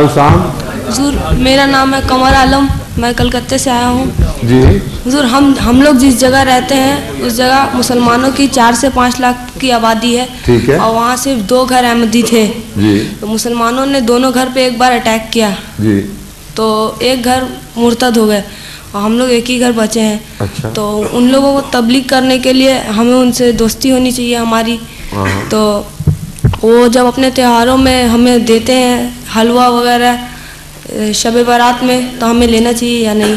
हुजूर, मेरा नाम है कमर आलम, मैं कलकत्ते से आया हूँ जी। हुजूर, हम लोग जिस जगह रहते हैं उस जगह मुसलमानों की 4 से 5 लाख की आबादी है। ठीक है। और वहाँ सिर्फ 2 घर अहमदी थे जी। तो मुसलमानों ने दोनों घर पे एक बार अटैक किया जी। तो एक घर मुर्तद हो गए और हम लोग एक ही घर बचे हैं। अच्छा। तो उन लोगों को तबलीग करने के लिए हमें उनसे दोस्ती होनी चाहिए हमारी। तो वो जब अपने त्योहारों में हमें देते हैं हलवा वगैरह शब बारात में, तो हमें लेना चाहिए या नहीं?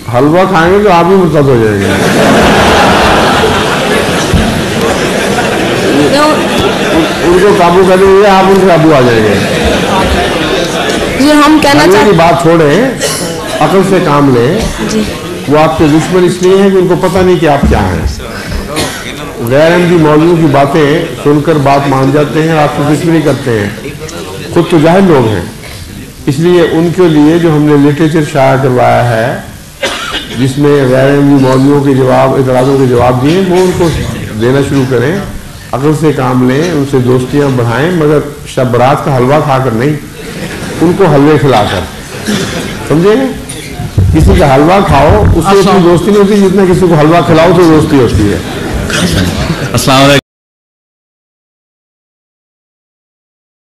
हलवा खाएंगे तो आप भी मुर्तद हो जाएंगे। उनको काबू करेंगे, आप उनसे काबू आ जाएंगे। हम कहना चाहते हैं बात छोड़े, अकल से काम लें जी। वो आपके दुश्मन इसलिए हैं कि उनको पता नहीं कि आप क्या हैं। गैर अहमदी मौलवियों की बातें सुनकर बात मान जाते हैं, आपकी दुश्मनी करते हैं। खुद तो जाहिल लोग हैं, इसलिए उनके लिए जो हमने लिटरेचर शाया करवाया है जिसमें गैर अहमदी मौलवियों के जवाब, इतराज़ों के जवाब दिए, वो उनको देना शुरू करें। अकल से काम लें, उनसे दोस्तियां बढ़ाएं, मगर शब बारात का हलवा खाकर नहीं, उनको हलवे खिलाकर। समझे? किसी का हलवा खाओ उससे इतनी दोस्ती नहीं होती जितना किसी को हलवा खिलाओ तो दोस्ती होती है।